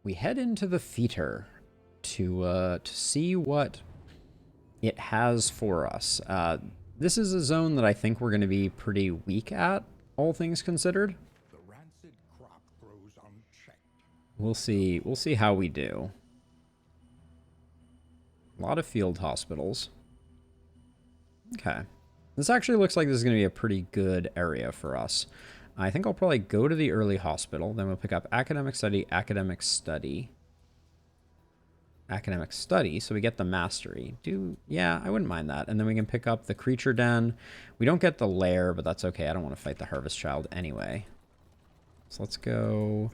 we head into the Eator to see what it has for us. This is a zone that I think we're going to be pretty weak at, all things considered. The rancid crop grows unchecked. We'll see. We'll see how we do. A lot of field hospitals. Okay. This actually looks like this is going to be a pretty good area for us. I think I'll probably go to the early hospital. Then we'll pick up academic study, academic study. Academic study, so we get the mastery. Yeah, I wouldn't mind that. And then we can pick up the creature den. We don't get the lair, but that's okay. I don't want to fight the harvest child anyway. So let's go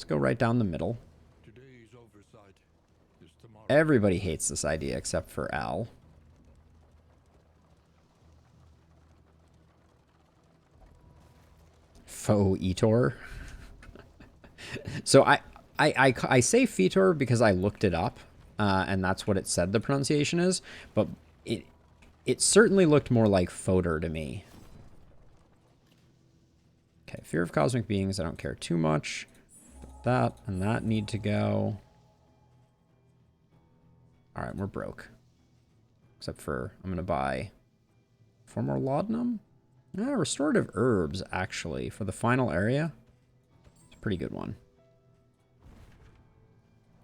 right down the middle. Today's oversight is tomorrow. Everybody hates this idea except for Al. Faux Eator. So I say Eator because I looked it up, and that's what it said the pronunciation is, but it certainly looked more like Fodor to me. Okay, fear of cosmic beings, I don't care too much. That and that need to go. Alright, we're broke. Except for, I'm going to buy 4 more laudanum? Yeah, restorative herbs, actually, for the final area. It's a pretty good one.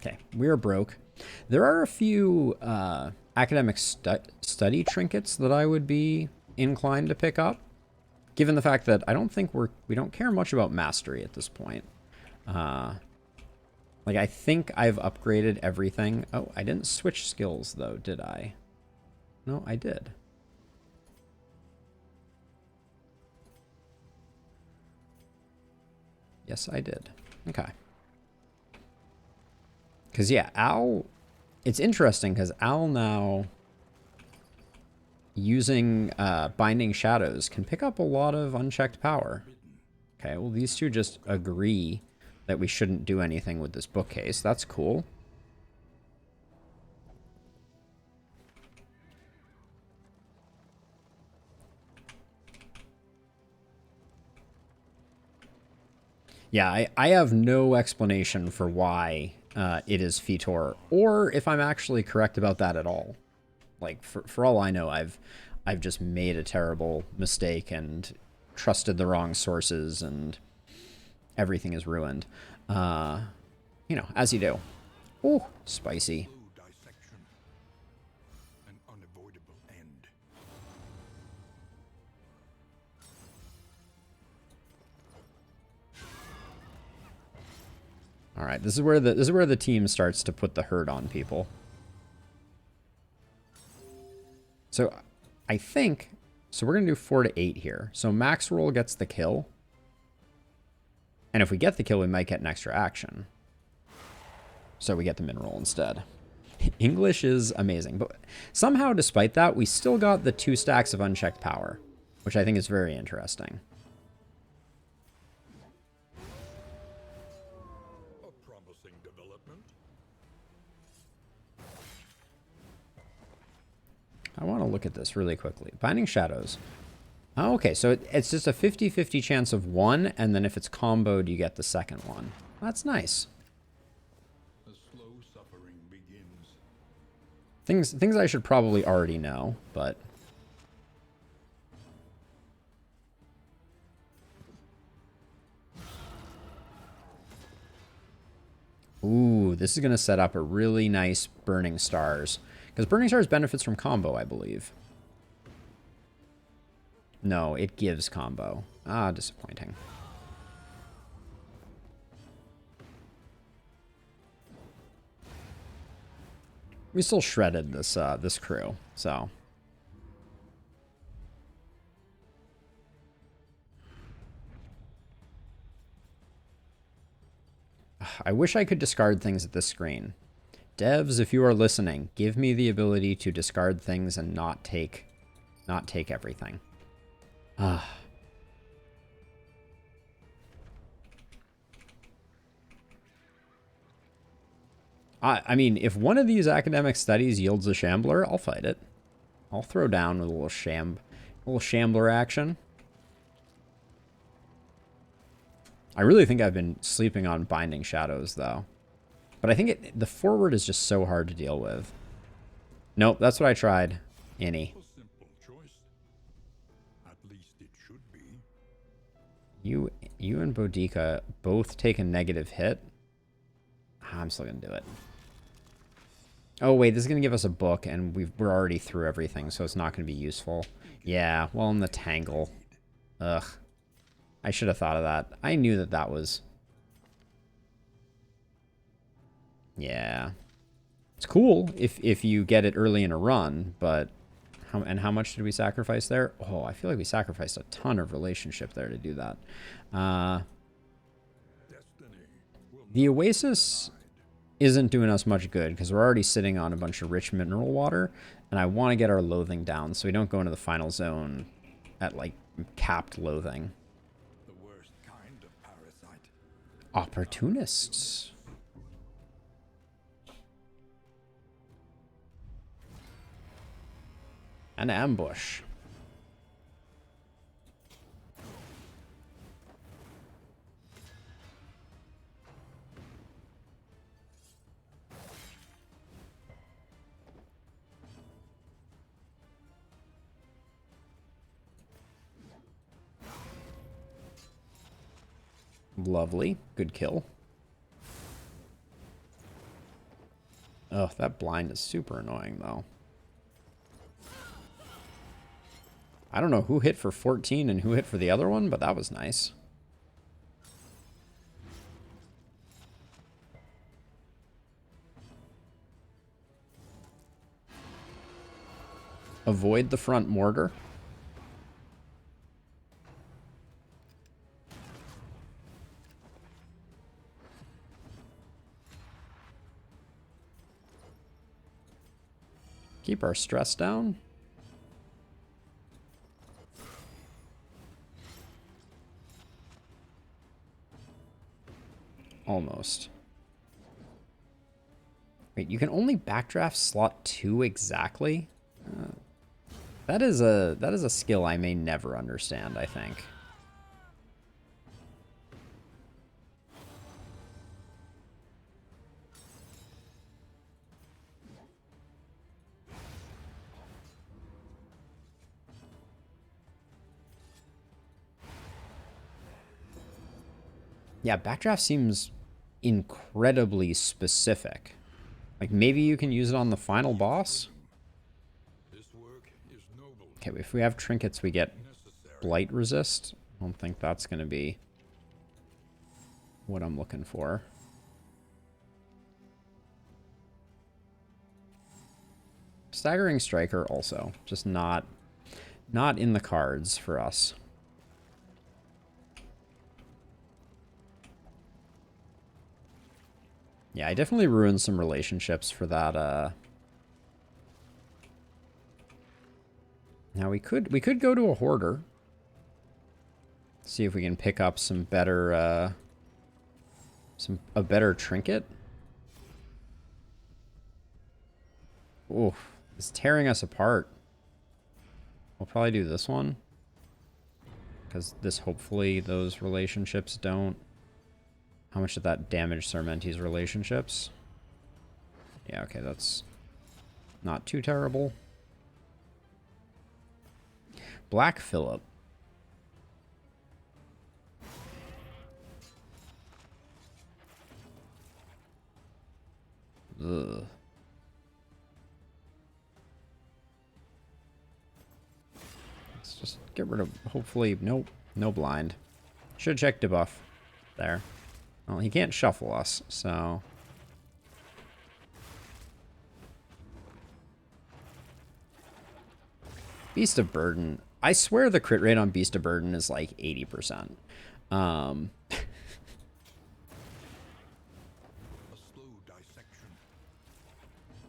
Okay, we're broke. There are a few academic study trinkets that I would be inclined to pick up, given the fact that I don't think we don't care much about mastery at this point. Like, I think I've upgraded everything. Oh, I didn't switch skills, though, did I? No, I did. Yes, I did. Okay. Because, yeah, Al... It's interesting, because Al now, using Binding Shadows, can pick up a lot of unchecked power. Okay, well, these two just agree that we shouldn't do anything with this bookcase. That's cool. Yeah, I have no explanation for why it is Eator, or if I'm actually correct about that at all. Like, for all I know, I've just made a terrible mistake and trusted the wrong sources, and everything is ruined. You know, as you do. Ooh, spicy. Dissection. An unavoidable end. All right, this is where the team starts to put the hurt on people. So I think we're gonna do 4 to 8 here. So max roll gets the kill, and if we get the kill, we might get an extra action. So we get the min roll instead. English is amazing, but somehow, despite that, we still got the 2 stacks of unchecked power, which I think is very interesting. A promising development. I want to look at this really quickly. Binding Shadows. Oh, okay, so it's just a 50-50 chance of one, and then if it's comboed, you get the second one. That's nice. A slow suffering begins. Things I should probably already know, but... Ooh, this is going to set up a really nice Burning Stars. Because Burning Stars benefits from combo, I believe. No, it gives combo. Ah, disappointing. We still shredded this this crew, so... I wish I could discard things at this screen. Devs, if you are listening, give me the ability to discard things and not take everything. I mean, if one of these academic studies yields a shambler, I'll fight it. I'll throw down with a little shambler action. I really think I've been sleeping on Binding Shadows, though. But I think the forward is just so hard to deal with. Nope, that's what I tried. Annie. A simple choice. At least it should be. You and Boudica both take a negative hit. I'm still going to do it. Oh, wait, this is going to give us a book, and we're already through everything, so it's not going to be useful. Yeah, well, in the tangle. Ugh. I should have thought of that. I knew that that was... Yeah. It's cool if you get it early in a run, but... how much did we sacrifice there? Oh, I feel like we sacrificed a ton of relationship there to do that. The Oasis isn't doing us much good because we're already sitting on a bunch of rich mineral water, and I want to get our loathing down so we don't go into the final zone at, like, capped loathing. The worst kind of parasite. Opportunists. An ambush. Lovely. Good kill. Oh, that blind is super annoying, though. I don't know who hit for 14 and who hit for the other one, but that was nice. Avoid the front mortar. Keep our stress down. Almost. Wait, you can only backdraft slot 2 exactly? That is a skill I may never understand, I think. Yeah, backdraft seems incredibly specific. Like, maybe you can use it on the final boss? This work is noble. Okay, if we have trinkets, we get blight resist. I don't think that's going to be what I'm looking for. Staggering Striker also. Just not in the cards for us. Yeah, I definitely ruined some relationships for that. Now we could go to a hoarder. See if we can pick up some better a better trinket. Ooh, it's tearing us apart. We'll probably do this one. Because this, hopefully, those relationships don't. How much did that damage Sarmenti's relationships? Yeah, okay, that's not too terrible. Black Phillip. Ugh. Let's just get rid of, hopefully, nope, no blind. Should check debuff there. Well, he can't shuffle us, so... Beast of Burden. I swear the crit rate on Beast of Burden is like 80%. A slow dissection.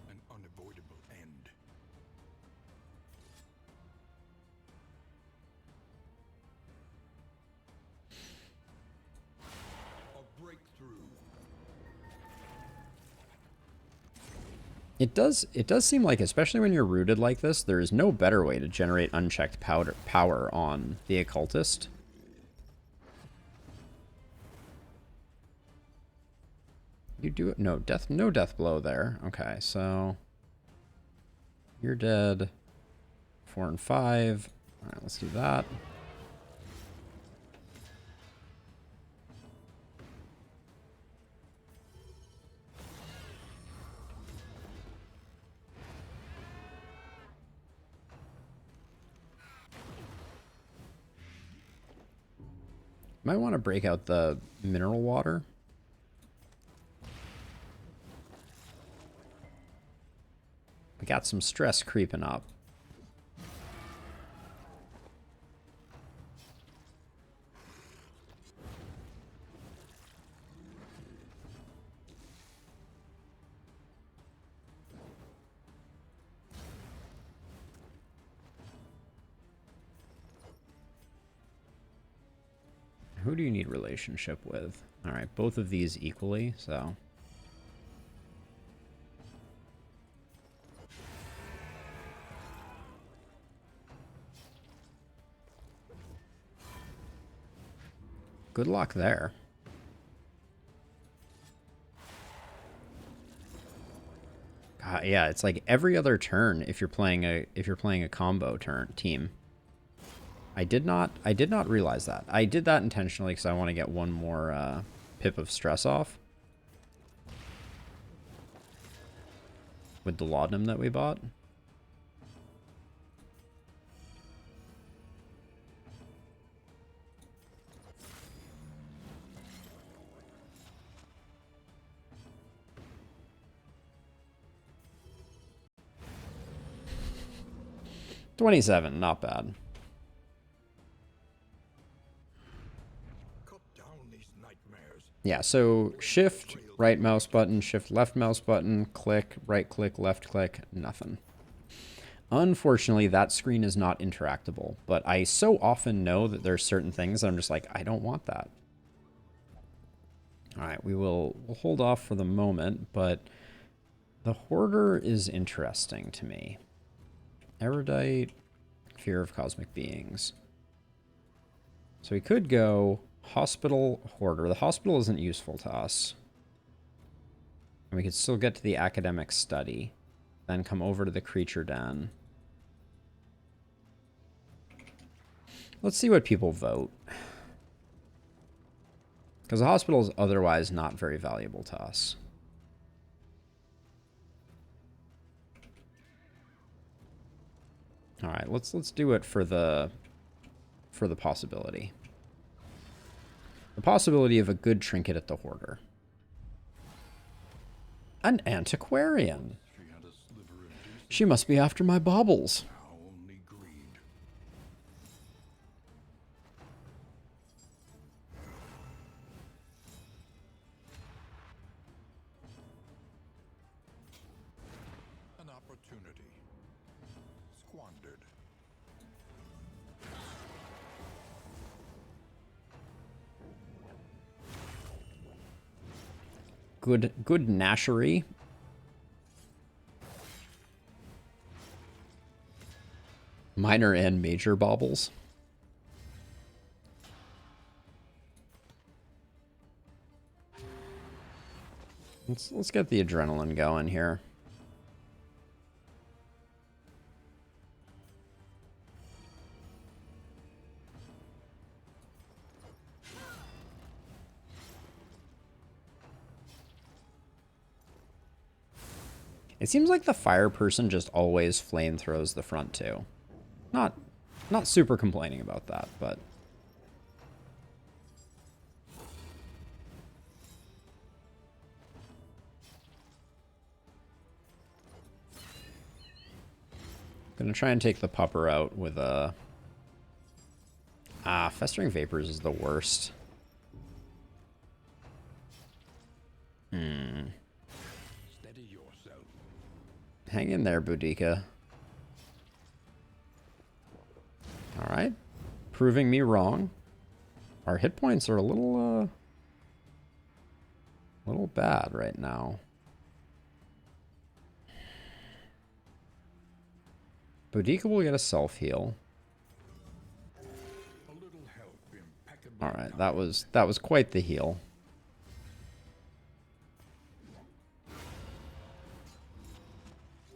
An unavoidable end. A breakthrough. It does seem like, especially when you're rooted like this, there is no better way to generate unchecked power on the occultist. You do it. No death. No death blow there. Okay, so you're dead. 4 and 5. All right, let's do that. Might want to break out the mineral water. We got some stress creeping up. Who do you need relationship with? All right, both of these equally, so. Good luck there. God, yeah, it's like every other turn if you're playing a combo turn team. I did not realize that. I did that intentionally because I want to get one more pip of stress off with the laudanum that we bought. $27, not bad. Yeah, so shift, right mouse button, shift, left mouse button, click, right click, left click, nothing. Unfortunately, that screen is not interactable, but I so often know that there's certain things that I'm just like, I don't want that. All right, we'll hold off for the moment, but the Hoarder is interesting to me. Erudite, fear of cosmic beings. So we could go Hospital, Hoarder. The hospital isn't useful to us. And we could still get to the academic study. Then come over to the creature den. Let's see what people vote. Because the hospital is otherwise not very valuable to us. All right, let's do it for the possibility. The possibility of a good trinket at the Hoarder. An antiquarian. She must be after my baubles. An opportunity squandered. Good nashery. Minor and major baubles. Let's get the adrenaline going here. It seems like the fire person just always flame throws the front too. Not super complaining about that, but gonna try and take the pupper out with a festering vapors is the worst. Steady yourself. Hang in there, Boudica. Alright. Proving me wrong. Our hit points are a little bad right now. Boudica will get a self-heal. Alright, that was quite the heal.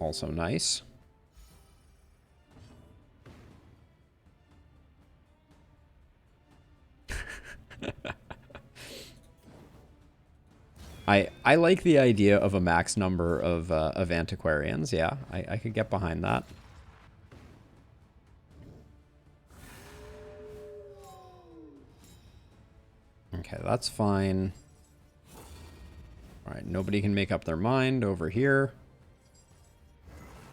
Also nice. I like the idea of a max number of antiquarians. Yeah, I could get behind that. Okay, that's fine. All right, nobody can make up their mind over here.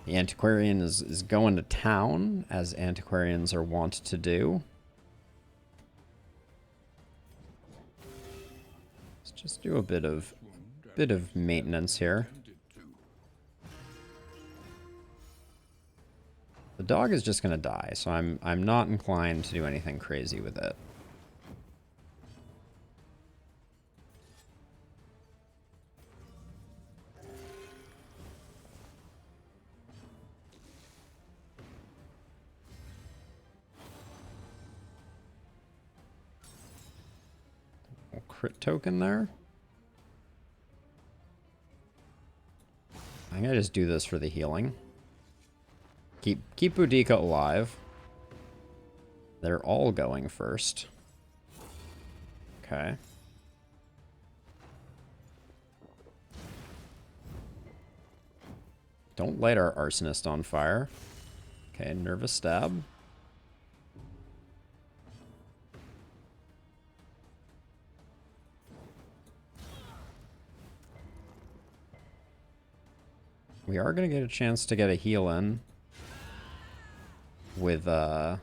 The antiquarian is going to town, as antiquarians are wont to do. Let's just do a bit of maintenance here. The dog is just going to die, so I'm not inclined to do anything crazy with it. Crit token there. I'm gonna just do this for the healing. Keep Boudica alive. They're all going first. Okay. Don't light our arsonist on fire. Okay, nervous stab. We are going to get a chance to get a heal in with the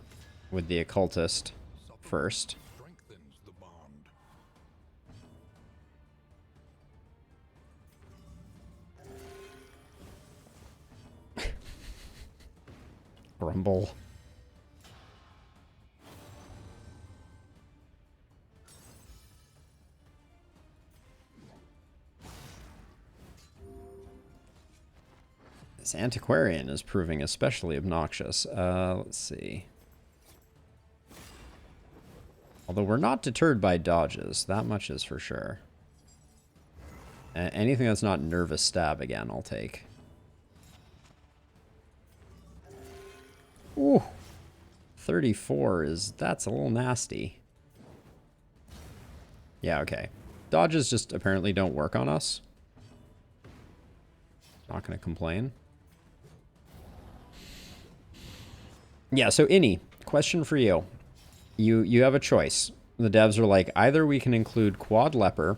occultist first. Grumble. This antiquarian is proving especially obnoxious. Let's see. Although we're not deterred by dodges, that much is for sure. Anything that's not nervous stab again, I'll take. Ooh. 34 that's a little nasty. Yeah, okay. Dodges just apparently don't work on us. Not gonna complain. Yeah, so Innie, question for you. You have a choice. The devs are like, either we can include quad leper,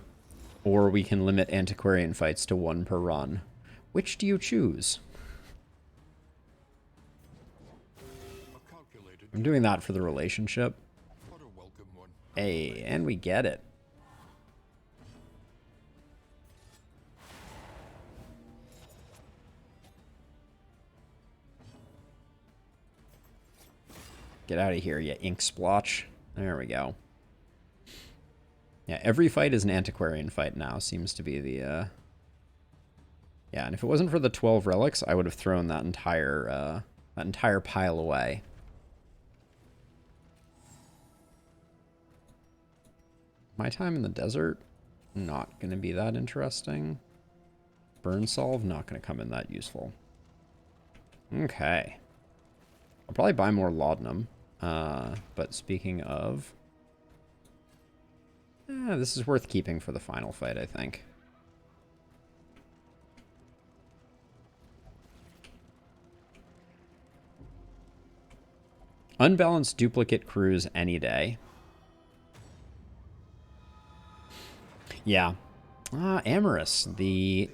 or we can limit antiquarian fights to 1 per run. Which do you choose? I'm doing that for the relationship. Hey, and we get it. Get out of here, you ink splotch. There we go. Yeah, every fight is an antiquarian fight now, seems to be the, Yeah, and if it wasn't for the 12 relics, I would have thrown that entire pile away. My time in the desert, not going to be that interesting. Burn solve, not going to come in that useful. Okay. I'll probably buy more laudanum. But speaking of... this is worth keeping for the final fight, I think. Unbalanced duplicate crews any day. Yeah. Amorous. The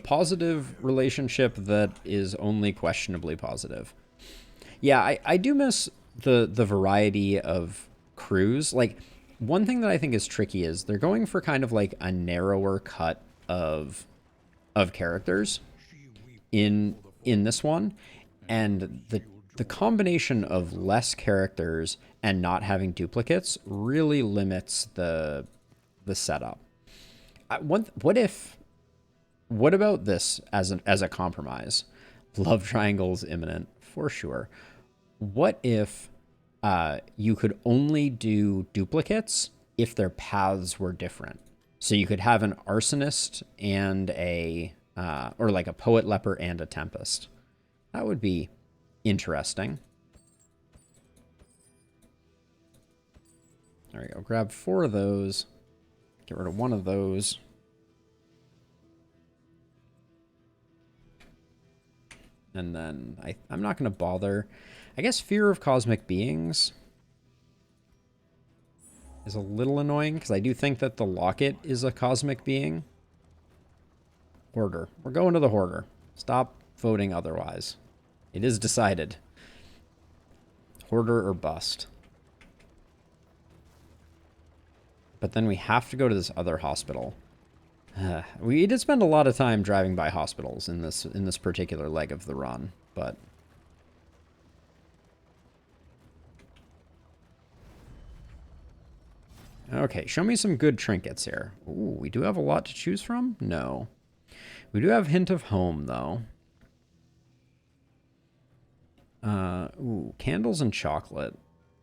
positive relationship that is only questionably positive. Yeah, I do miss the variety of crews. Like, one thing that I think is tricky is they're going for kind of like a narrower cut of characters in this one, and the combination of less characters and not having duplicates really limits the setup. What about this as a compromise? Love triangles imminent for sure. What if you could only do duplicates if their paths were different? So you could have an arsonist and a or like a poet leper and a tempest. That would be interesting. There we go. Grab 4 of those. Get rid of 1 of those. And then I'm not going to bother. I guess Fear of Cosmic Beings is a little annoying because I do think that the Locket is a cosmic being. Hoarder. We're going to the Hoarder. Stop voting otherwise. It is decided. Hoarder or bust. But then we have to go to this other hospital. We did spend a lot of time driving by hospitals in this particular leg of the run, but okay, show me some good trinkets here. Ooh, we do have a lot to choose from? No. We do have Hint of Home, though. Ooh, candles and chocolate.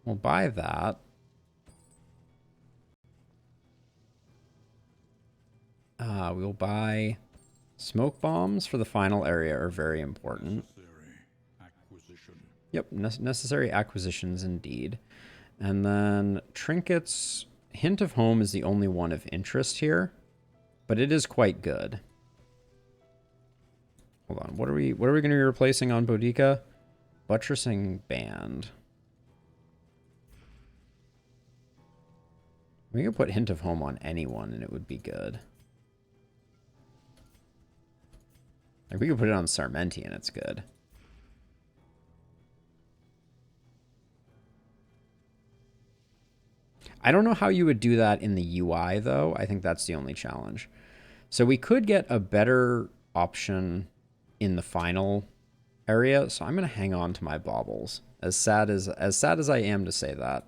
We'll buy that. We'll buy smoke bombs for the final area are very important. Yep, necessary acquisitions indeed. And then trinkets. Hint of Home is the only one of interest here, but it is quite good. Hold on, what are we going to be replacing on Boudica? Buttressing Band. We could put Hint of Home on anyone and it would be good. Like we could put it on Sarmenti and it's good. I don't know how you would do that in the UI though. I think that's the only challenge. So we could get a better option in the final area. So I'm going to hang on to my baubles. As sad as I am to say that.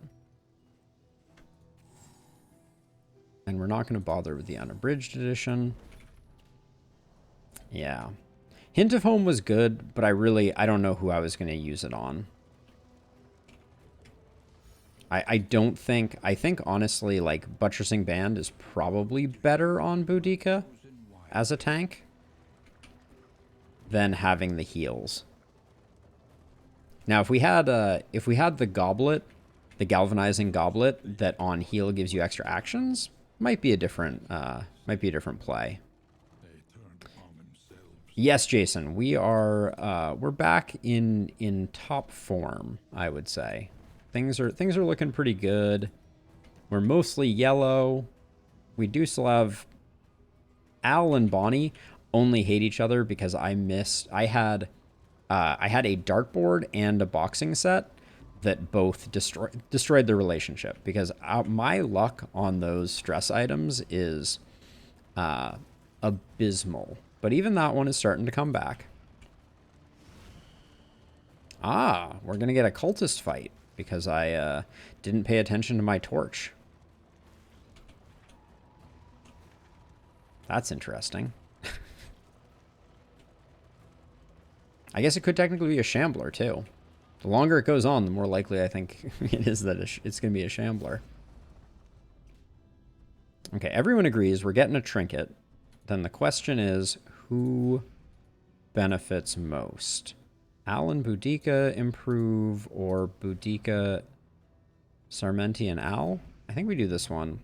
And we're not going to bother with the unabridged edition. Yeah. Hint of Home was good, but I don't know who I was going to use it on. I think honestly, like, Buttressing Band is probably better on Boudica as a tank than having the heals. Now, if we had the goblet, the galvanizing goblet that on heal gives you extra actions, might be a different play. Yes, Jason, we're back in top form, I would say. Things are looking pretty good. We're mostly yellow. We do still have Al and Bonnie only hate each other because I had a dartboard and a boxing set that both destroyed their relationship because my luck on those stress items is abysmal. But even that one is starting to come back. Ah, we're going to get a cultist fight because I didn't pay attention to my torch. That's interesting. I guess it could technically be a shambler, too. The longer it goes on, the more likely I think it is that it's going to be a shambler. Okay, everyone agrees we're getting a trinket. Then the question is, who benefits most? Al and Boudica improve, or Boudica, Sarmenti, and Al? I think we do this one.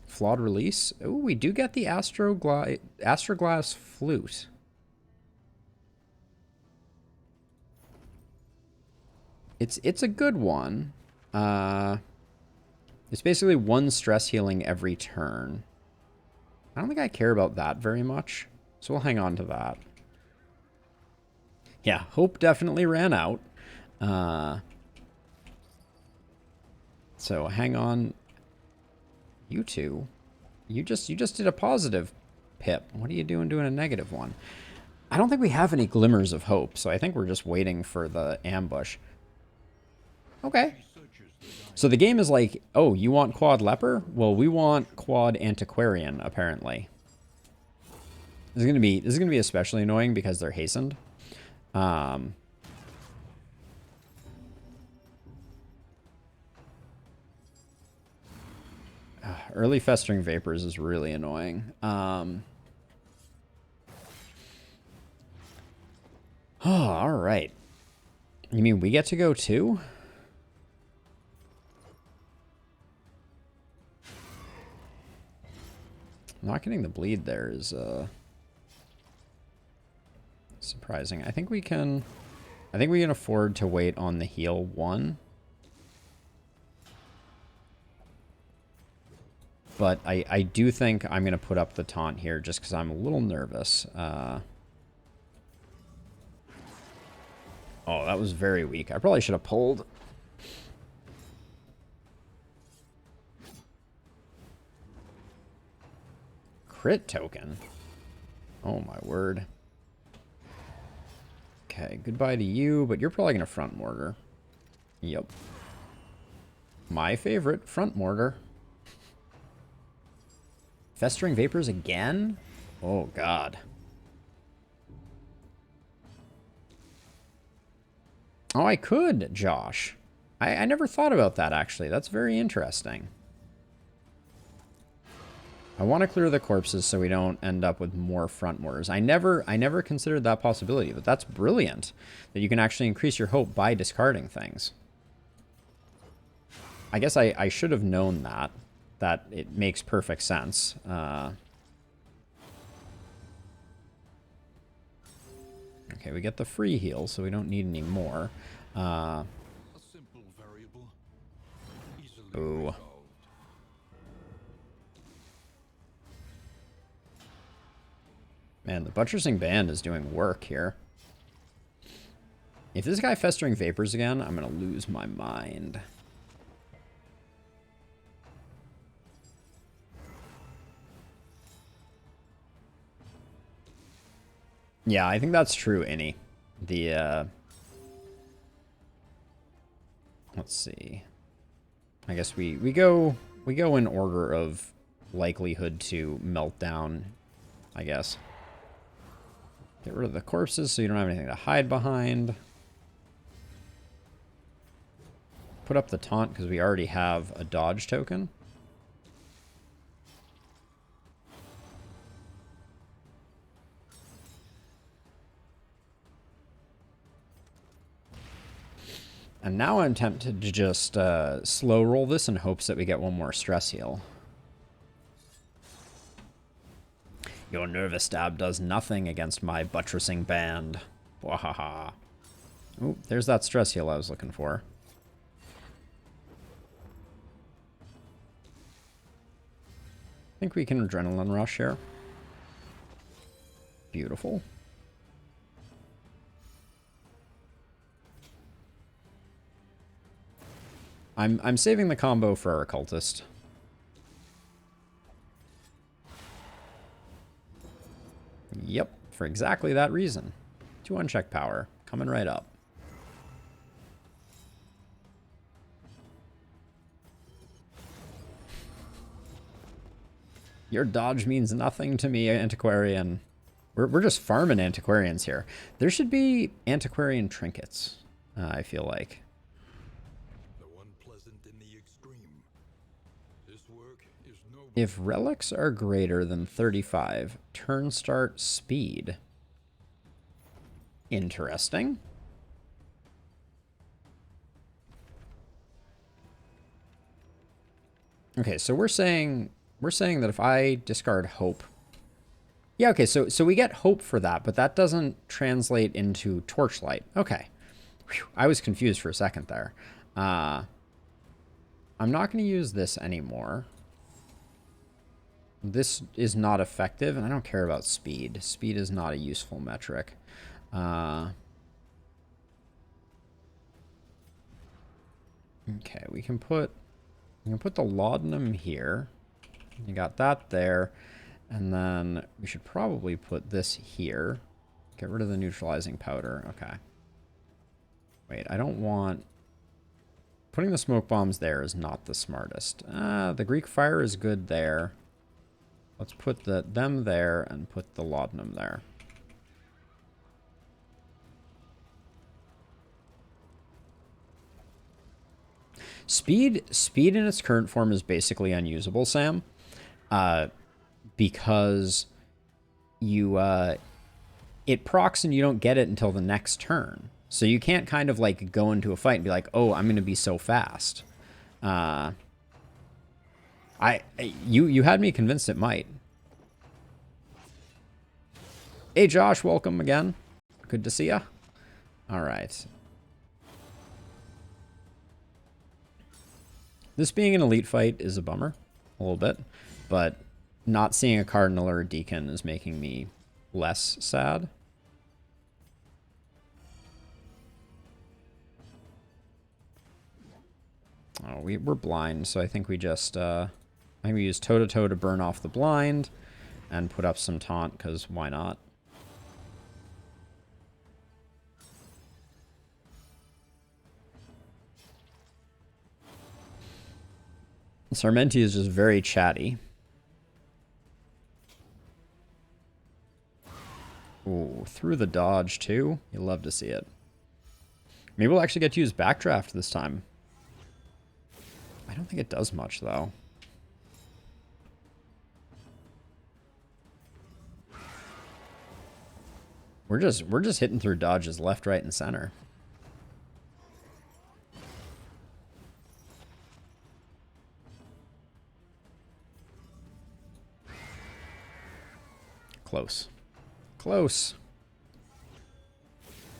Flawed release. Oh, we do get the Astroglass flute. It's a good one. It's basically 1 stress healing every turn. I don't think I care about that very much, so we'll hang on to that. Yeah, hope definitely ran out. So hang on. You two. You just did a positive pip. What are you doing a negative one? I don't think we have any glimmers of hope, so I think we're just waiting for the ambush. Okay. So the game is like, oh, you want quad leper? Well, we want quad antiquarian, apparently. This is gonna be especially annoying because they're hastened. Early Festering Vapors is really annoying. Oh, alright. You mean we get to go too? Not getting the bleed there is surprising. I think we can afford to wait on the heal 1. But I do think I'm going to put up the taunt here just because I'm a little nervous. Oh, that was very weak. I probably should have pulled. Crit token? Oh my word. Okay, goodbye to you, but you're probably going to front mortar. Yep. My favorite, front mortar. Festering Vapors again? Oh, God. Oh, I could, Josh. I never thought about that, actually. That's very interesting. I want to clear the corpses so we don't end up with more front mortars. I never considered that possibility, but that's brilliant. That you can actually increase your hope by discarding things. I guess I should have known that. That it makes perfect sense. Okay, we get the free heal, so we don't need any more. A simple variable, easily Ooh. resolved. Man, the Buttressing Band is doing work here. If this guy Festering Vapors again, I'm going to lose my mind. Yeah, I think that's true, Innie. The, let's see. I guess we go in order of likelihood to melt down, I guess. Get rid of the corpses so you don't have anything to hide behind. Put up the taunt because we already have a dodge token. And now I'm tempted to just slow roll this in hopes that we get one more stress heal. Your nervous stab does nothing against my buttressing band. Wahaha. Oh, there's that stress heal I was looking for. I think we can adrenaline rush here. Beautiful. I'm saving the combo for our occultist. Yep, for exactly that reason. 2 unchecked power, coming right up. Your dodge means nothing to me, Antiquarian. We're just farming Antiquarians here. There should be Antiquarian trinkets, I feel like. If relics are greater than 35, turn start speed. Interesting. Okay, so we're saying that if I discard hope. Yeah, okay, so we get hope for that, but that doesn't translate into torchlight. Okay. Whew, I was confused for a second there. I'm not going to use this anymore. This is not effective, and I don't care about speed. Speed is not a useful metric. Okay, we can put the laudanum here. You got that there, and then we should probably put this here. Get rid of the neutralizing powder. Okay. Wait, I don't want. Putting the smoke bombs there is not the smartest. The Greek fire is good there. Let's put them there and put the laudanum there. Speed in its current form is basically unusable, Sam, because you it procs and you don't get it until the next turn. So you can't kind of like go into a fight and be like, oh, I'm going to be so fast. You had me convinced it might. Hey, Josh, welcome again. Good to see ya. All right. This being an elite fight is a bummer, a little bit, but not seeing a Cardinal or a Deacon is making me less sad. Oh, we're blind, so I think we just, I think we use toe-to-toe to burn off the blind and put up some taunt, because why not? Sarmenti is just very chatty. Ooh, through the dodge, too. You love to see it. Maybe we'll actually get to use Backdraft this time. I don't think it does much, though. We're just hitting through dodges left, right, and center. Close. Close.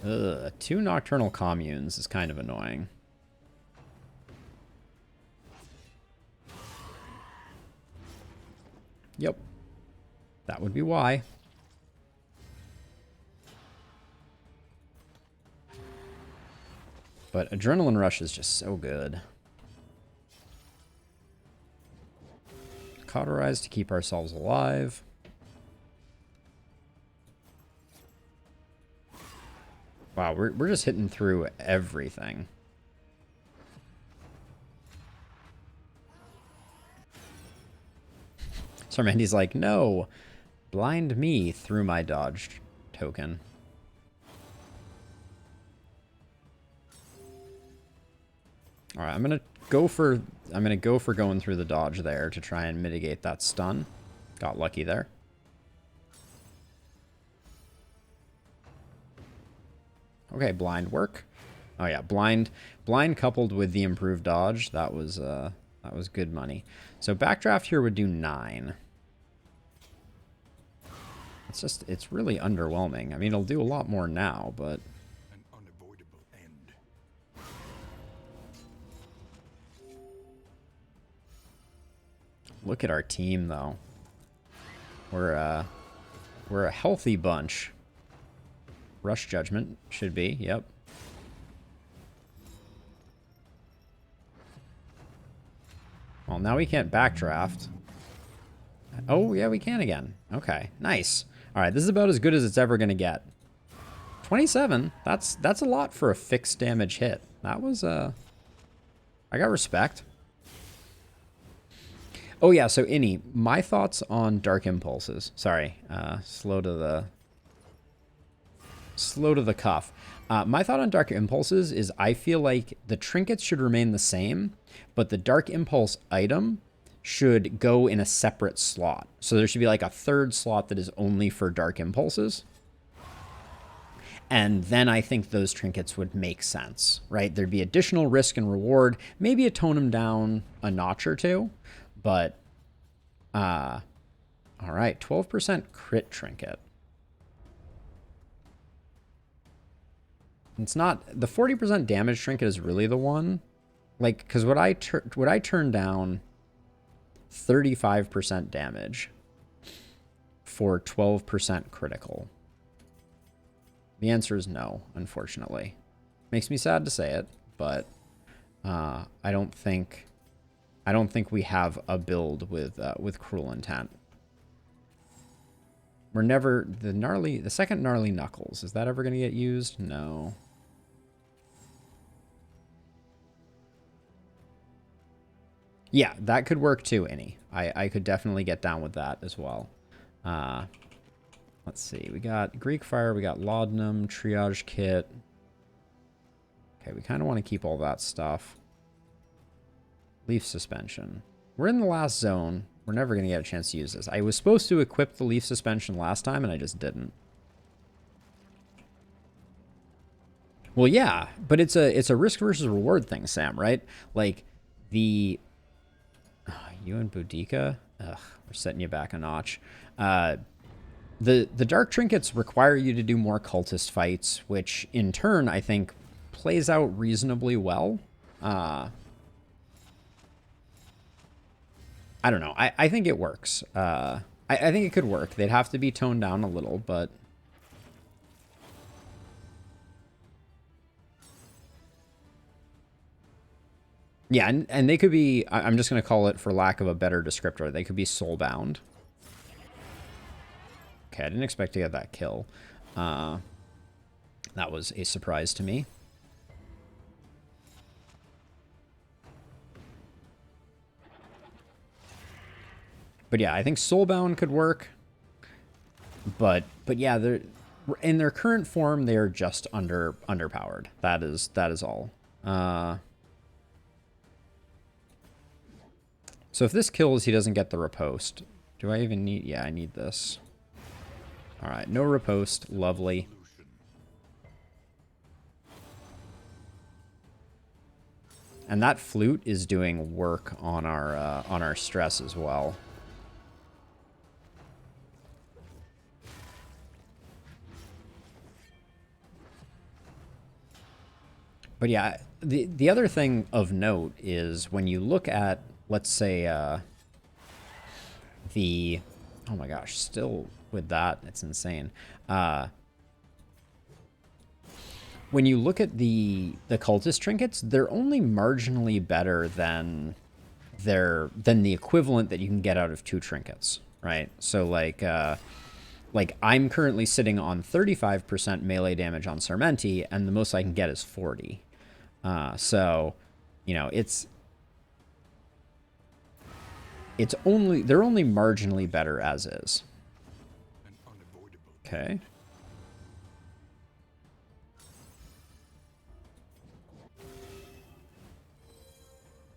Ugh, 2 Nocturnal Communes is kind of annoying. Yep. That would be why. But Adrenaline Rush is just so good. Cauterize to keep ourselves alive. Wow, we're just hitting through everything. Sarmendi's like, no, blind me through my dodged token. All right, I'm gonna go for going through the dodge there to try and mitigate that stun. Got lucky there. Okay, blind work. Oh yeah, blind coupled with the improved dodge. That was good money. So backdraft here would do 9. It's really underwhelming. I mean, it'll do a lot more now, but An unavoidable end. look at our team though. We're a healthy bunch. Rush Judgment should be, yep. Well, now we can't backdraft. Oh, yeah, we can again. Okay, nice. All right, this is about as good as it's ever going to get. 27, that's a lot for a fixed damage hit. That was, I got respect. Oh, yeah, so Innie, my thoughts on Dark Impulses. Sorry, slow to the cuff. My thought on Dark Impulses is I feel like the trinkets should remain the same, but the Dark Impulse item should go in a separate slot. So there should be like a 3rd slot that is only for Dark Impulses. And then I think those trinkets would make sense, right? There'd be additional risk and reward, maybe a tone them down a notch or two, but, all right, 12% crit trinket. It's not, the 40% damage trinket is really the one. Like, because would I turn down 35% damage for 12% critical? The answer is no, unfortunately. Makes me sad to say it, but I don't think we have a build with Cruel Intent. We're never the second gnarly knuckles. Is that ever going to get used? No. Yeah, that could work too, Innie. I could definitely get down with that as well. Let's see. We got Greek Fire. We got Laudanum, Triage Kit. Okay, we kind of want to keep all that stuff. Leaf suspension. We're in the last zone. We're never going to get a chance to use this. I was supposed to equip the leaf suspension last time, and I just didn't. Well, yeah, but it's a risk versus reward thing, Sam, right? Like, the... you and Boudica? Ugh, we're setting you back a notch. The dark trinkets require you to do more cultist fights, which in turn, I think, plays out reasonably well. I don't know. I think it works. I think it could work. They'd have to be toned down a little, but... yeah, and they could be... I'm just going to call it, for lack of a better descriptor, they could be soulbound. Okay, I didn't expect to get that kill. That was a surprise to me. But yeah, I think soulbound could work. But yeah, they're in their current form, they are just underpowered. That is all. So if this kills, he doesn't get the riposte. Do I even need... yeah, I need this. All right, no riposte. Lovely. And that flute is doing work on our stress as well. But yeah, the other thing of note is when you look at, let's say, the... oh my gosh, still with that, it's insane. When you look at the cultist trinkets, they're only marginally better than the equivalent that you can get out of 2 trinkets, right? So like I'm currently sitting on 35% melee damage on Sarmenti, and the most I can get is 40. So, you know, they're only marginally better as is. Okay.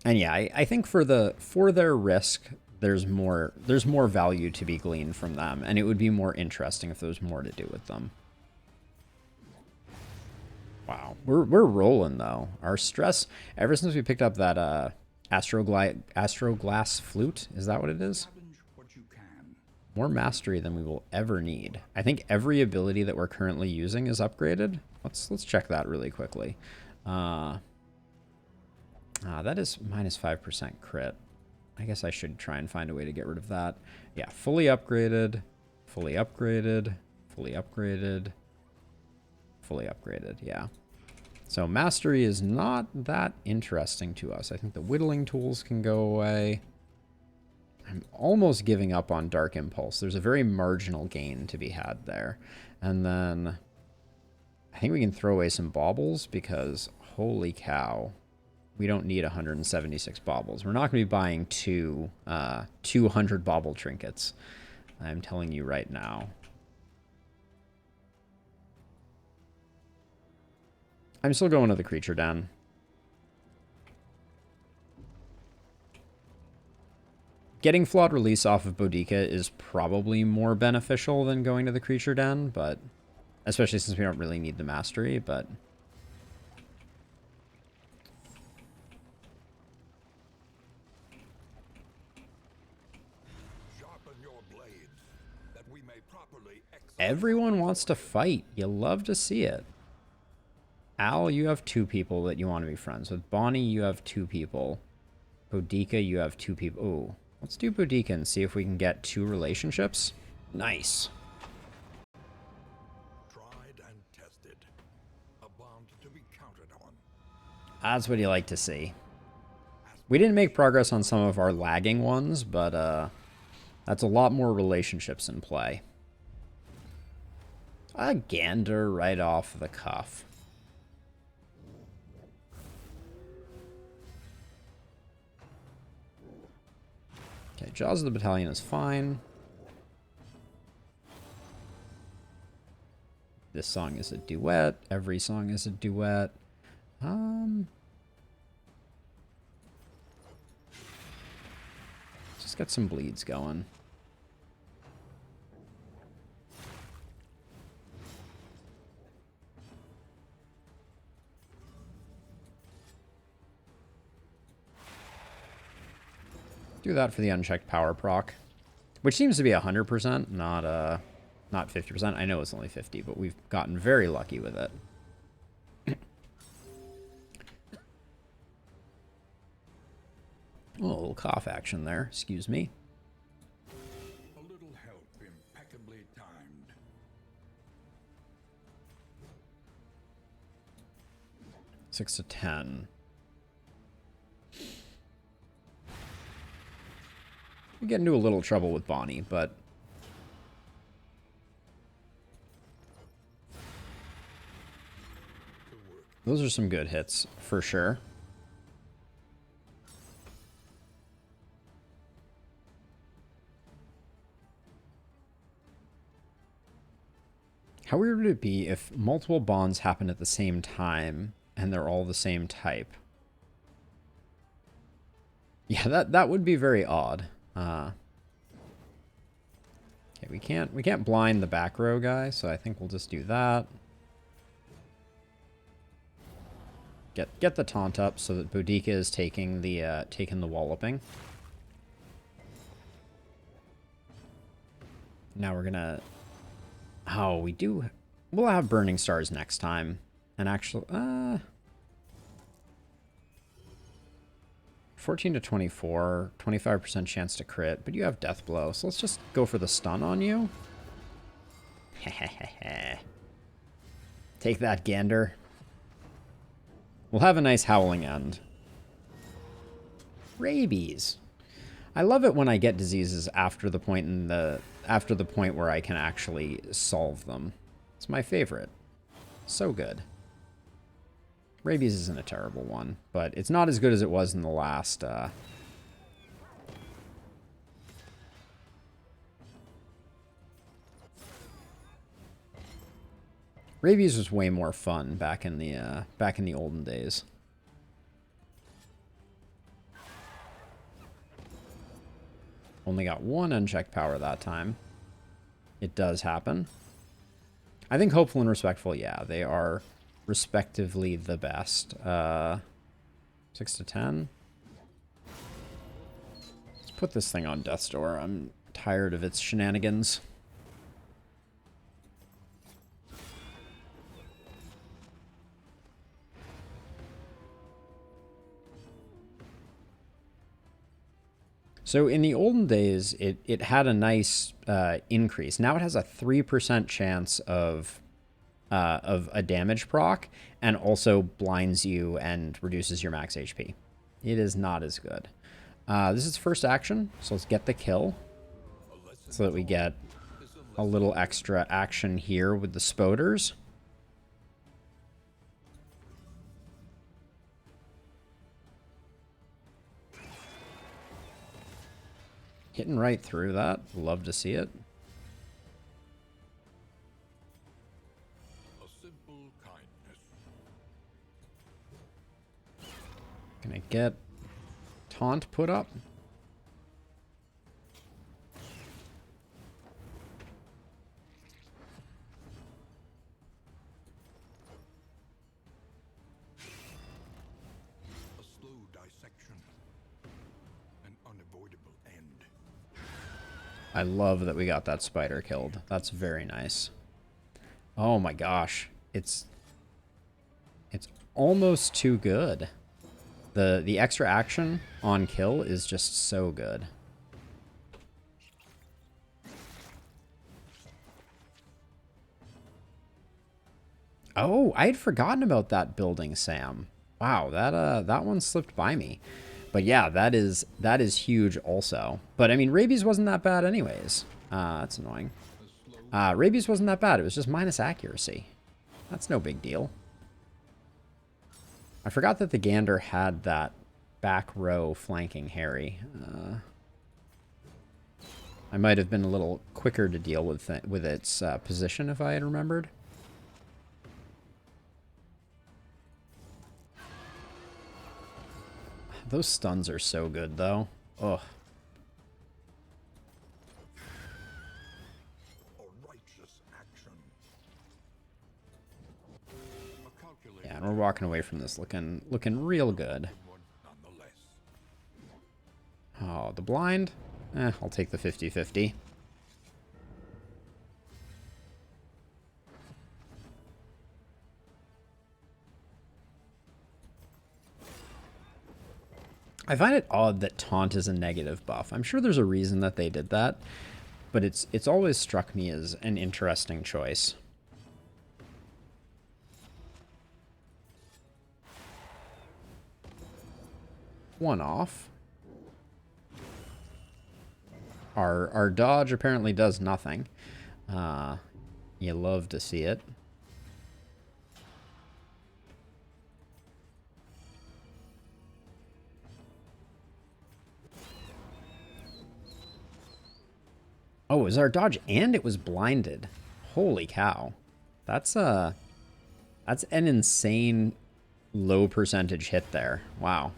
And yeah, I think for their risk, there's more value to be gleaned from them, and it would be more interesting if there was more to do with them. Wow, we're rolling though. Our stress, ever since we picked up that Astroglass flute, is that what it is? More mastery than we will ever need. I think every ability that we're currently using is upgraded. Let's check that really quickly. That is minus 5% crit. I guess I should try and find a way to get rid of that. Yeah, fully upgraded, fully upgraded, fully upgraded, fully upgraded, yeah. So mastery is not that interesting to us. I think the whittling tools can go away. I'm almost giving up on Dark Impulse. There's a very marginal gain to be had there. And then I think we can throw away some baubles because holy cow, we don't need 176 baubles. We're not going to be buying 200 bauble trinkets. I'm telling you right now. I'm still going to the creature den. Getting flawed release off of Boudica is probably more beneficial than going to the creature den, but especially since we don't really need the mastery, but everyone wants to fight. You love to see it. Al, you have 2 people that you want to be friends with. Bonnie, you have 2 people. Boudica, you have 2 people. Ooh. Let's do Boudica and see if we can get 2 relationships. Nice. Tried and tested. A bond to be counted on. That's what you like to see. We didn't make progress on some of our lagging ones, but that's a lot more relationships in play. A gander right off the cuff. Okay, Jaws of the Battalion is fine. This song is a duet. Every song is a duet. Let's get some bleeds going. Do that for the unchecked power proc, which seems to be 100%, not 50%. I know it's only 50, but we've gotten very lucky with it. Oh, a little cough action there. Excuse me. A little help impeccably timed. Six to 10. We get into a little trouble with Bonnie, but those are some good hits for sure. How weird would it be if multiple bonds happen at the same time and they're all the same type? Yeah, that would be very odd. Okay, we can't blind the back row guy, so I think we'll just do that. Get the taunt up so that Boudica is taking the walloping. Now we're gonna. Oh, we'll have Burning Stars next time. And actually, 14 to 24, 25% chance to crit, but you have Death Blow, so let's just go for the stun on you. Take that, Gander. We'll have a nice howling end. Rabies. I love it when I get diseases after the point where I can actually solve them. It's my favorite. So good. Rabies isn't a terrible one, but it's not as good as it was in the last. Rabies was way more fun back in the olden days. Only got one unchecked power that time. It does happen. I think Hopeful and Respectful, yeah, they are respectively the best. 6 to 10. Let's put this thing on Death's Door. I'm tired of its shenanigans. So in the olden days, it had a nice increase. Now it has a 3% chance of a damage proc, and also blinds you and reduces your max HP. It is not as good. This is first action, so let's get the kill, so that we get a little extra action here with the Spoders. Hitting right through that. Love to see it. A simple kindness. Can I get taunt put up? A slow dissection. An unavoidable end. I love that we got that spider killed. That's very nice. Oh my gosh. It's almost too good. The extra action on kill is just so good. Oh, I had forgotten about that building, Sam. Wow, that one slipped by me. But yeah, that is huge also. But I mean, Rabies wasn't that bad anyways. That's annoying. Rabies wasn't that bad. It was just minus accuracy. That's no big deal. I forgot that the Gander had that back row flanking Harry. I might have been a little quicker to deal with its position if I had remembered. Those stuns are so good, though. Ugh. we're walking away from this looking real good. One nonetheless. Oh, the blind? I'll take the 50-50. I find it odd that taunt is a negative buff. I'm sure there's a reason that they did that, but it's always struck me as an interesting choice. One off. Our dodge apparently does nothing. You love to see it. Oh, it was our dodge and it was blinded. Holy cow. That's an insane low percentage hit there. Wow.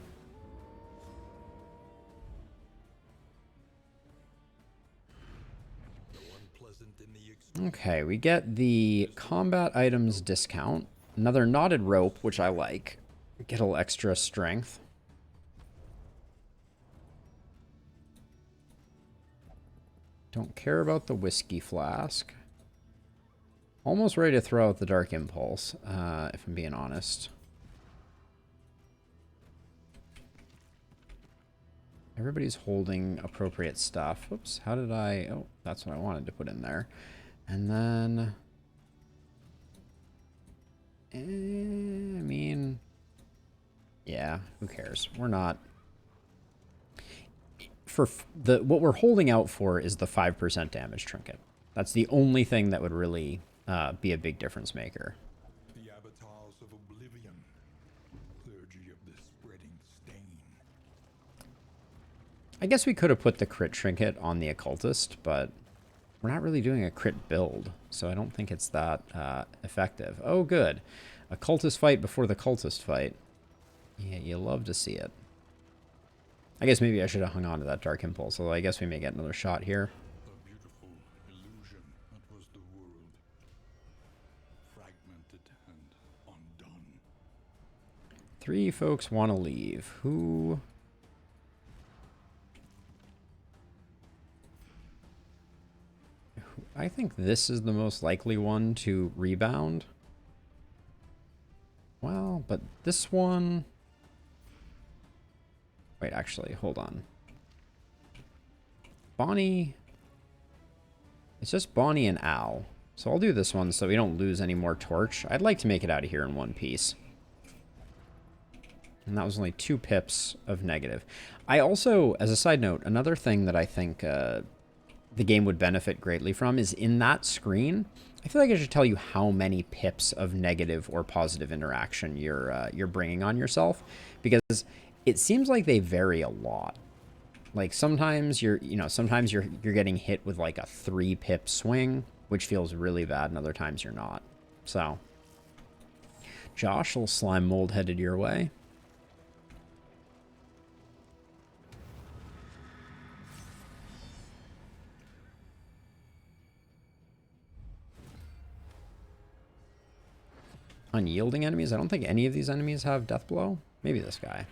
Okay, we get the combat items discount. Another knotted rope, which I like. Get a little extra strength. Don't care about the whiskey flask. Almost ready to throw out the dark impulse, if I'm being honest. Everybody's holding appropriate stuff. Oops, how did I... Oh, that's what I wanted to put in there. And then... I mean... Yeah, who cares? We're not... For what we're holding out for is the 5% damage trinket. That's the only thing that would really be a big difference maker. The avatars of oblivion, clergy of the spreading stain. I guess we could have put the crit trinket on the occultist, but we're not really doing a crit build, so I don't think it's that effective. Oh, good. A cultist fight before the cultist fight. Yeah, you love to see it. I guess maybe I should have hung on to that Dark Impulse, although I guess we may get another shot here. A beautiful illusion that was the world. Fragmented and undone. 3 folks want to leave. Who... I think this is the most likely one to rebound. Well, but this one... Wait, actually, hold on. Bonnie... It's just Bonnie and Al. So I'll do this one so we don't lose any more torch. I'd like to make it out of here in one piece. And that was only 2 pips of negative. I also, as a side note, another thing that I think the game would benefit greatly from is in that screen, I feel like I should tell you how many pips of negative or positive interaction you're bringing on yourself, because it seems like they vary a lot. Like sometimes you're getting hit with like a 3 pip swing, which feels really bad, and other times you're not. So, Josh, will slime mold headed your way. Unyielding enemies? I don't think any of these enemies have death blow. Maybe this guy.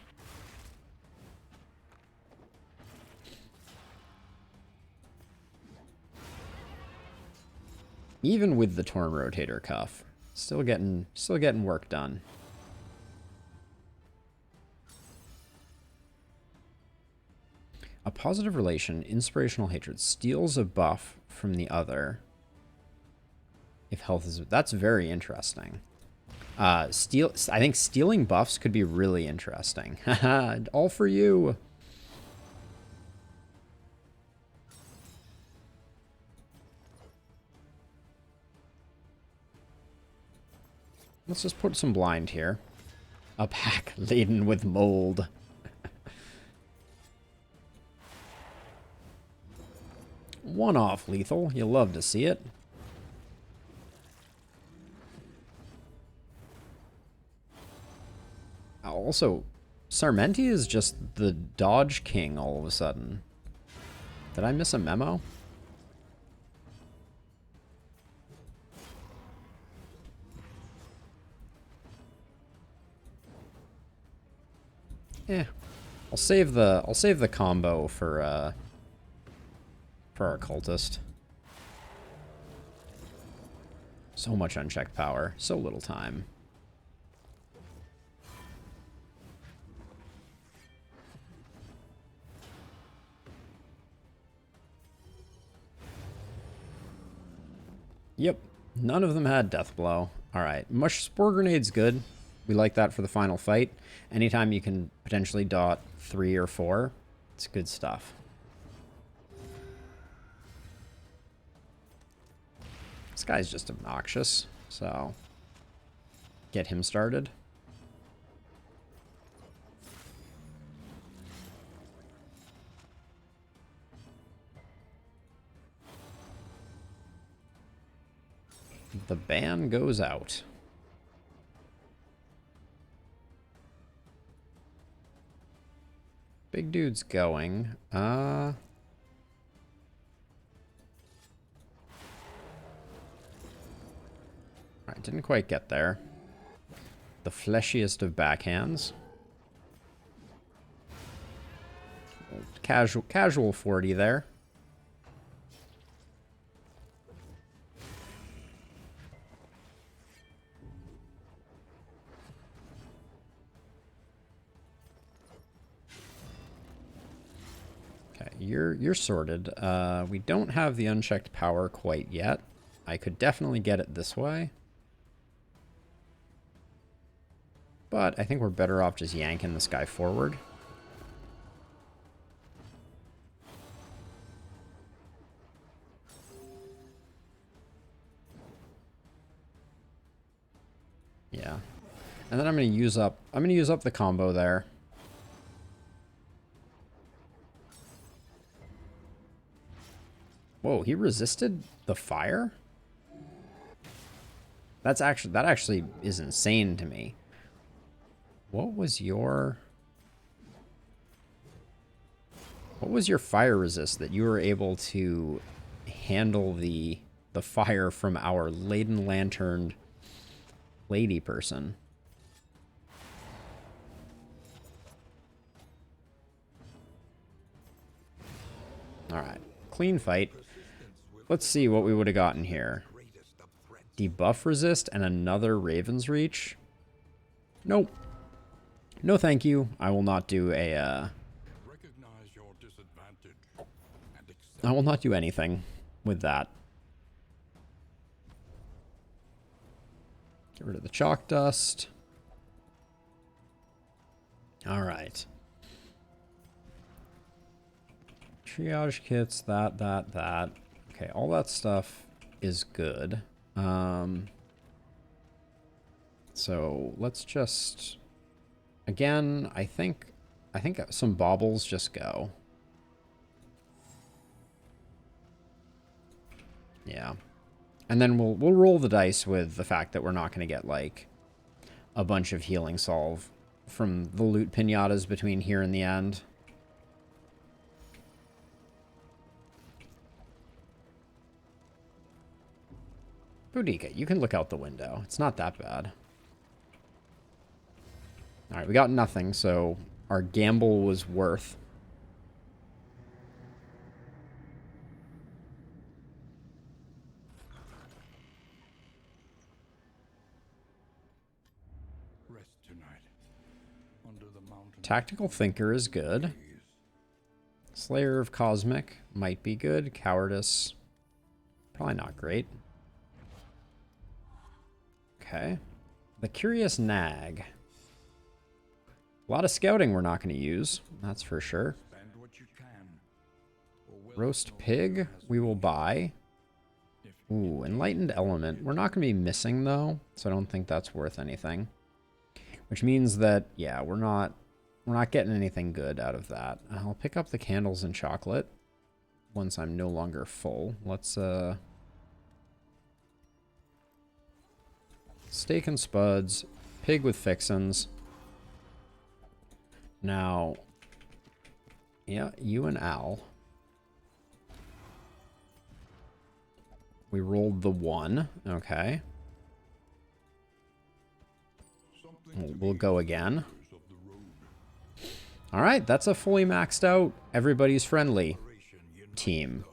Even with the Torn Rotator Cuff, still getting work done. A positive relation, inspirational hatred, steals a buff from the other. If health is... That's very interesting. I think stealing buffs could be really interesting. Haha, all for you. Let's just put some blind here. A pack laden with mold. One off lethal. You'll love to see it. Also, Sarmenti is just the dodge king all of a sudden. Did I miss a memo? I'll save the combo for our cultist. So much unchecked power, so little time. Yep, none of them had death blow. Alright, mush spore grenade's good. We like that for the final fight. Anytime you can potentially dot 3 or 4, it's good stuff. This guy's just obnoxious, so get him started. The ban goes out. Big dude's going. Alright, didn't quite get there. The fleshiest of backhands. Casual 40 there. You're sorted. We don't have the unchecked power quite yet. I could definitely get it this way. But I think we're better off just yanking this guy forward. Yeah. And then I'm gonna use up the combo there. Whoa, he resisted the fire? That actually is insane to me. What was your fire resist that you were able to handle the fire from our laden lanterned lady person? Alright. Clean fight. Let's see what we would have gotten here. Debuff resist and another Raven's Reach? Nope. No thank you. I will not do a I will not do anything with that. Get rid of the chalk dust. Alright. Triage kits, that. Okay, all that stuff is good. So let's just, again, I think some baubles just go. Yeah. And then we'll roll the dice with the fact that we're not going to get like a bunch of healing solve from the loot pinatas between here and the end. Boudica, you can look out the window. It's not that bad. Alright, we got nothing, so our gamble was worth. Rest tonight. Under the mountain. Tactical Thinker is good. Slayer of Cosmic might be good. Cowardice, probably not great. Okay. The Curious Nag. A lot of scouting we're not going to use, that's for sure. Roast Pig we will buy. Ooh, Enlightened Element. We're not going to be missing, though, so I don't think that's worth anything. Which means that, yeah, we're not getting anything good out of that. I'll pick up the candles and chocolate once I'm no longer full. Let's, steak and spuds, pig with fixins. Now, yeah, you and Al. We rolled the 1, okay. We'll go again. All right, that's a fully maxed out, everybody's friendly team.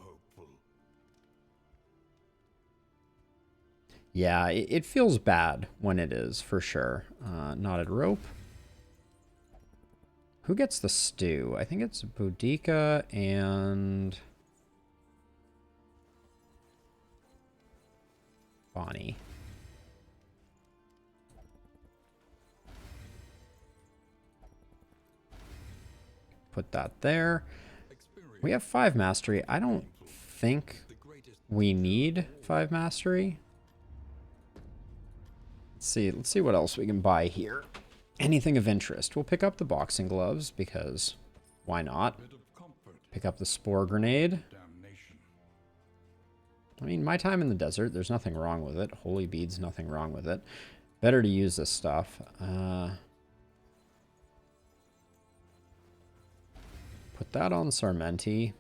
Yeah, it feels bad when it is, for sure. Knotted rope. Who gets the stew? I think it's Boudica and Bonnie. Put that there. We have 5 mastery. I don't think we need 5 mastery. Let's see what else we can buy here. Anything of interest. We'll pick up the boxing gloves because why not? Pick up the spore grenade. I mean, my time in the desert, there's nothing wrong with it. Holy beads, nothing wrong with it. Better to use this stuff. Put that on Sarmenti.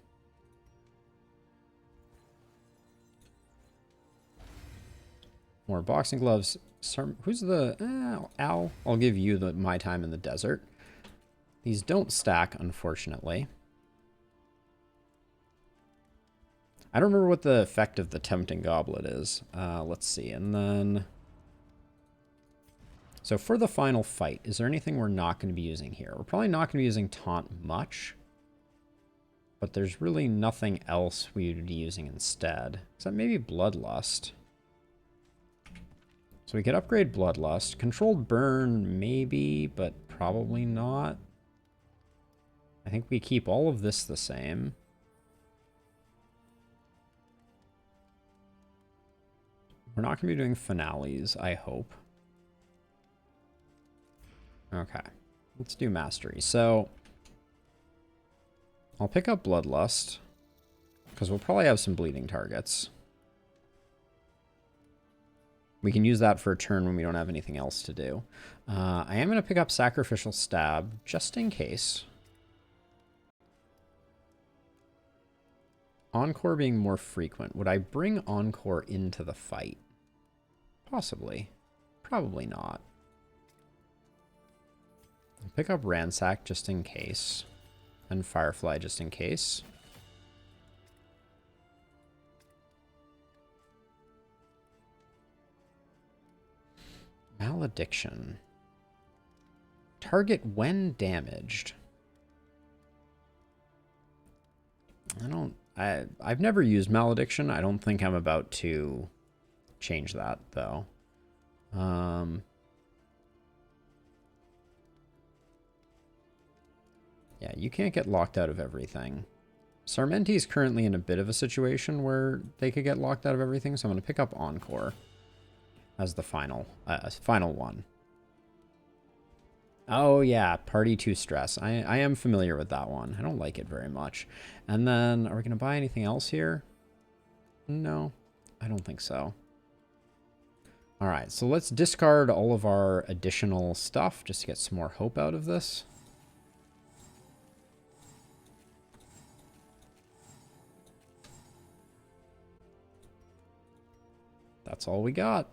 More boxing gloves. Who's the... Al? I'll give you my time in the desert. These don't stack, unfortunately. I don't remember what the effect of the Tempting Goblet is. Let's see. And then... So for the final fight, is there anything we're not going to be using here? We're probably not going to be using Taunt much. But there's really nothing else we would be using instead. Except maybe Bloodlust. So we could upgrade Bloodlust. Controlled Burn, maybe, but probably not. I think we keep all of this the same. We're not going to be doing finales, I hope. Okay. Let's do Mastery. So I'll pick up Bloodlust, because we'll probably have some bleeding targets. We can use that for a turn when we don't have anything else to do. I am going to pick up Sacrificial Stab, just in case. Encore being more frequent. Would I bring Encore into the fight? Possibly. Probably not. I'll pick up Ransack just in case. And Firefly just in case. Malediction. Target when damaged. I've never used Malediction. I don't think I'm about to change that, though. Yeah, you can't get locked out of everything. Sarmenti's currently in a bit of a situation where they could get locked out of everything, so I'm going to pick up Encore as the final one. Oh yeah, Party 2 Stress. I am familiar with that one. I don't like it very much. And then, are we going to buy anything else here? No, I don't think so. All right, so let's discard all of our additional stuff just to get some more hope out of this. That's all we got.